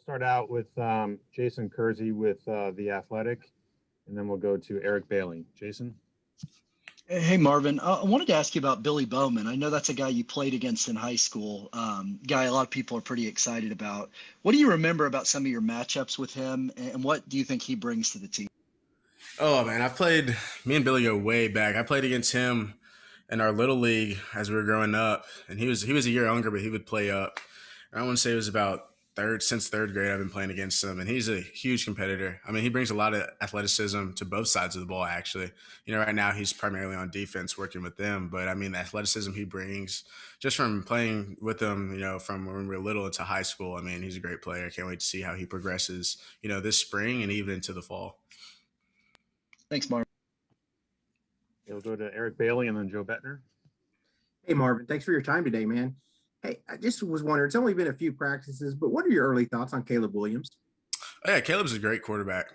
start out with Jason Kersey with The Athletic, and then we'll go to Eric Bailey. Jason? Hey, Marvin. I wanted to ask you about Billy Bowman. I know that's a guy you played against in high school, guy a lot of people are pretty excited about. What do you remember about some of your matchups with him, and what do you think he brings to the team? Oh man, me and Billy go way back. I played against him in our little league as we were growing up, and he was a year younger, but he would play up. And I want to say it was about third grade. I've been playing against him, and he's a huge competitor. I mean, he brings a lot of athleticism to both sides of the ball. Actually, right now he's primarily on defense, working with them. But I mean, the athleticism he brings just from playing with him, from when we were little into high school. I mean, he's a great player. I can't wait to see how he progresses, this spring and even into the fall. Thanks, Marvin. We'll go to Eric Bailey and then Joe Bettner. Hey, Marvin, thanks for your time today, man. Hey, I just was wondering, it's only been a few practices, but what are your early thoughts on Caleb Williams? Oh, yeah, Caleb's a great quarterback.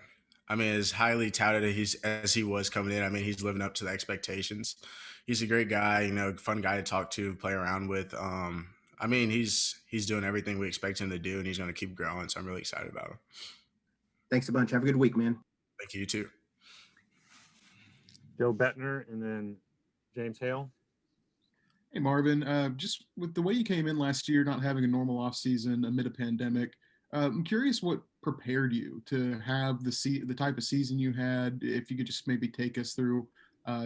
I mean, as highly touted as he was coming in, I mean, he's living up to the expectations. He's a great guy, fun guy to talk to, play around with. I mean, he's doing everything we expect him to do, and he's going to keep growing, so I'm really excited about him. Thanks a bunch. Have a good week, man. Thank you too. Joe Bettner and then James Hale. Hey, Marvin, just with the way you came in last year, not having a normal offseason amid a pandemic, I'm curious what prepared you to have the type of season you had. If you could just maybe take us through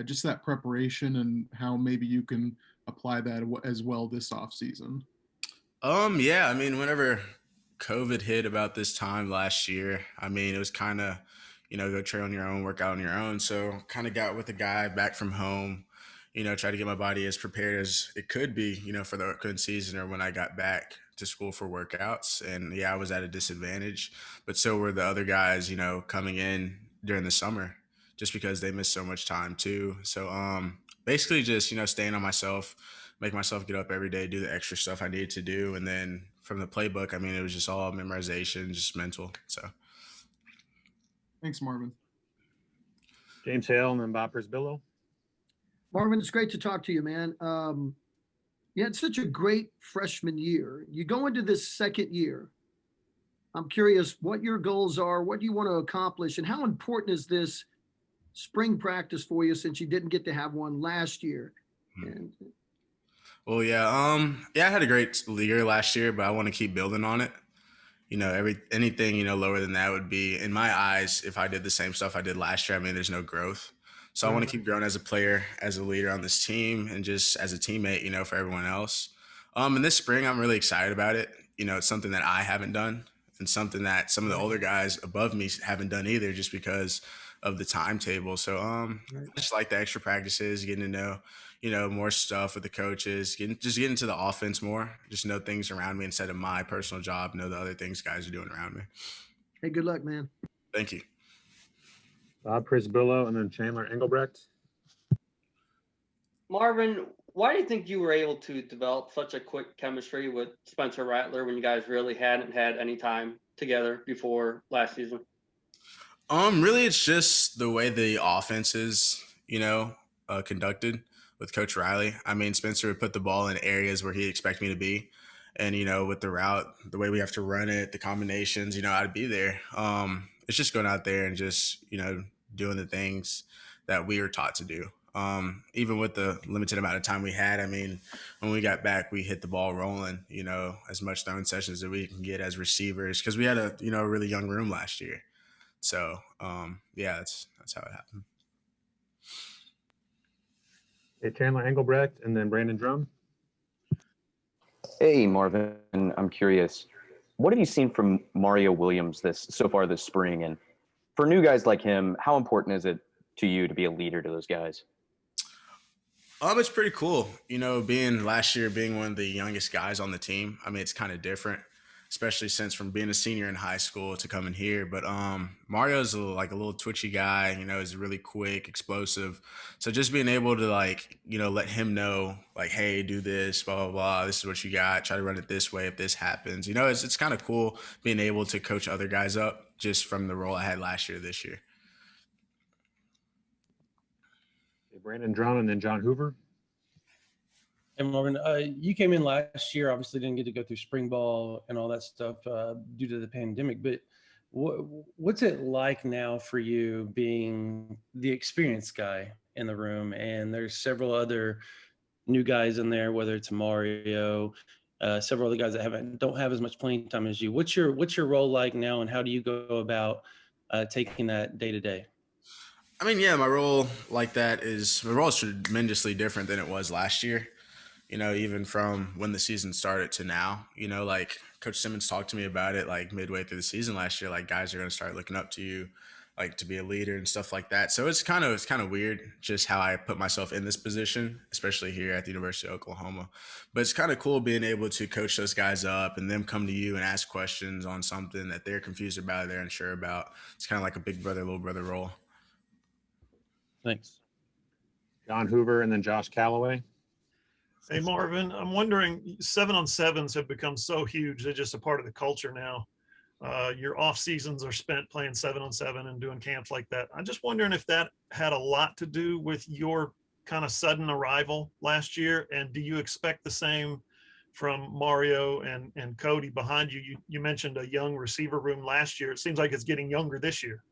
just that preparation and how maybe you can apply that as well this offseason. Yeah, I mean, whenever COVID hit about this time last year, I mean, it was kind of, go train on your own, work out on your own. So kind of got with a guy back from home, try to get my body as prepared as it could be, for the upcoming season or when I got back to school for workouts. And yeah, I was at a disadvantage, but so were the other guys, coming in during the summer just because they missed so much time too. So basically just, staying on myself, make myself get up every day, do the extra stuff I needed to do. And then from the playbook, I mean, it was just all memorization, just mental. So. Thanks, Marvin. James Hale and then Bob Prisbillo. Marvin, it's great to talk to you, man. You had such a great freshman year. You go into this second year. I'm curious what your goals are, what you want to accomplish, and how important is this spring practice for you since you didn't get to have one last year? Well, yeah, I had a great year last year, but I want to keep building on it. Anything, lower than that would be, in my eyes, if I did the same stuff I did last year, I mean, there's no growth. So I want to keep growing as a player, as a leader on this team, and just as a teammate, for everyone else. And this spring, I'm really excited about it. It's something that I haven't done and something that some of the older guys above me haven't done either just because of the timetable. So I just like the extra practices, getting to know, more stuff with the coaches, getting into the offense more, just know things around me instead of my personal job, know the other things guys are doing around me. Hey, good luck, man. Thank you. Bob Prisbillo and then Chandler Engelbrecht. Marvin, why do you think you were able to develop such a quick chemistry with Spencer Rattler when you guys really hadn't had any time together before last season? Really, it's just the way the offense is, conducted with Coach Riley. I mean, Spencer would put the ball in areas where he'd expect me to be. And, with the route, the way we have to run it, the combinations, I'd be there. It's just going out there and just, doing the things that we were taught to do. Even with the limited amount of time we had, I mean, when we got back, we hit the ball rolling, as much throwing sessions that we can get as receivers because we had a really young room last year. So, yeah, that's how it happened. Hey, Chandler Engelbrecht and then Brandon Drum. Hey, Marvin, I'm curious, what have you seen from Mario Williams so far this spring? And for new guys like him, how important is it to you to be a leader to those guys? It's pretty cool. Being one of the youngest guys on the team. I mean, it's kind of different, especially since from being a senior in high school to coming here. But Mario's a little twitchy guy, he's really quick, explosive. So just being able to let him know hey, do this, blah, blah, blah. This is what you got. Try to run it this way if this happens. It's kind of cool being able to coach other guys up just from the role I had last year, this year. Brandon Drum and then John Hoover. And Marvin, you came in last year, obviously didn't get to go through spring ball and all that stuff due to the pandemic, but what's it like now for you being the experienced guy in the room? And there's several other new guys in there, whether it's Mario, several other guys that don't have as much playing time as you. What's your role like now, and how do you go about taking that day to day? I mean, yeah, my role is tremendously different than it was last year. Even from when the season started to now, like Coach Simmons talked to me about it like midway through the season last year, like guys are going to start looking up to you, like to be a leader and stuff like that. So it's kind of weird just how I put myself in this position, especially here at the University of Oklahoma. But it's kind of cool being able to coach those guys up and them come to you and ask questions on something that they're confused about, they're unsure about. It's kind of like a big brother, little brother role. Thanks. John Hoover and then Josh Calloway. Hey, Marvin, I'm wondering, 7-on-7s have become so huge. They're just a part of the culture now. Your off seasons are spent playing 7-on-7 and doing camps like that. I'm just wondering if that had a lot to do with your kind of sudden arrival last year. And do you expect the same from Mario and Cody behind you? You mentioned a young receiver room last year. It seems like it's getting younger this year.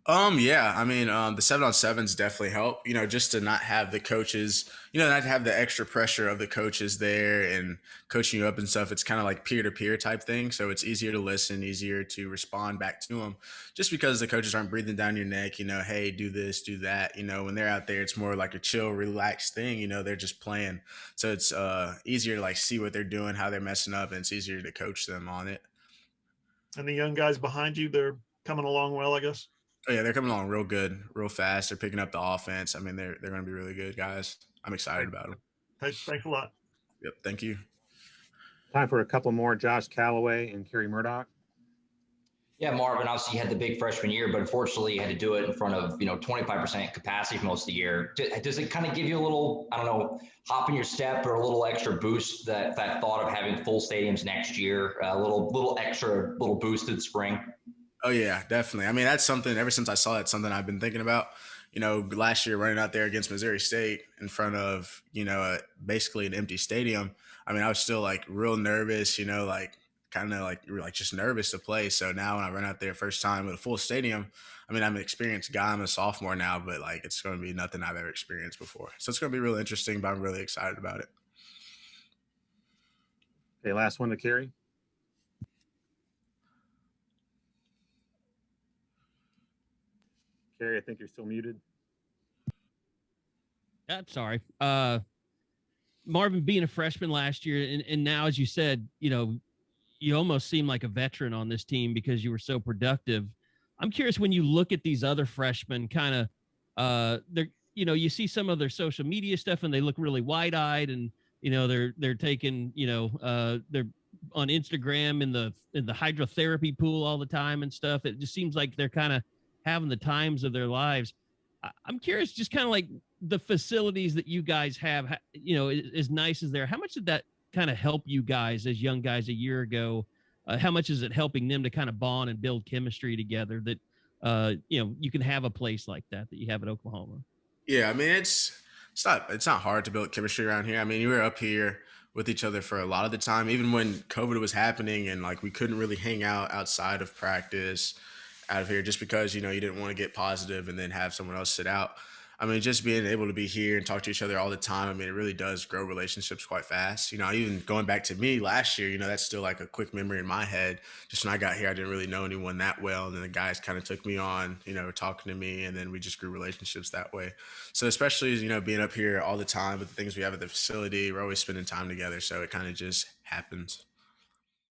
Yeah, I mean, the 7-on-7s definitely help, just to not have the coaches, not to have the extra pressure of the coaches there and coaching you up and stuff. It's kind of like peer-to-peer type thing. So it's easier to listen, easier to respond back to them just because the coaches aren't breathing down your neck, hey, do this, do that. When they're out there, it's more like a chill, relaxed thing, they're just playing. So it's easier to like see what they're doing, how they're messing up, and it's easier to coach them on it. And the young guys behind you, they're coming along well, I guess. Oh yeah, they're coming along real good, real fast. They're picking up the offense. I mean, they're going to be really good guys. I'm excited about them. Thanks a lot. Yep, thank you. Time for a couple more. Josh Calloway and Kerry Murdoch. Yeah, Marvin, obviously you had the big freshman year, but unfortunately you had to do it in front of, 25% capacity for most of the year. Does it kind of give you a little, I don't know, hop in your step or a little extra boost, that thought of having full stadiums next year, a little extra boosted spring? Oh yeah, definitely. I mean, that's something, ever since I saw that, something I've been thinking about. Last year running out there against Missouri State in front of, basically an empty stadium. I mean, I was still like real nervous, like kind of like just nervous to play. So now when I run out there first time with a full stadium, I mean, I'm an experienced guy. I'm a sophomore now, but like it's going to be nothing I've ever experienced before. So it's going to be real interesting, but I'm really excited about it. Okay, last one to Kerry. Kerry, I think you're still muted. I'm sorry. Marvin, being a freshman last year, and now, as you said, you almost seem like a veteran on this team because you were so productive. I'm curious, when you look at these other freshmen, kind of, they're, you see some of their social media stuff and they look really wide-eyed, and they're taking, they're on Instagram in the hydrotherapy pool all the time and stuff. It just seems like they're kind of having the times of their lives. I'm curious, just kind of like the facilities that you guys have, as nice as they're, how much did that kind of help you guys as young guys a year ago? How much is it helping them to kind of bond and build chemistry together that, you can have a place like that you have at Oklahoma? Yeah. I mean, it's not hard to build chemistry around here. I mean, you were up here with each other for a lot of the time, even when COVID was happening and like we couldn't really hang out outside of practice out of here just because, you didn't want to get positive and then have someone else sit out. I mean, just being able to be here and talk to each other all the time, I mean, it really does grow relationships quite fast. Even going back to me last year, that's still like a quick memory in my head. Just when I got here, I didn't really know anyone that well. And then the guys kind of took me on, talking to me, and then we just grew relationships that way. So especially, being up here all the time with the things we have at the facility, we're always spending time together. So it kind of just happens.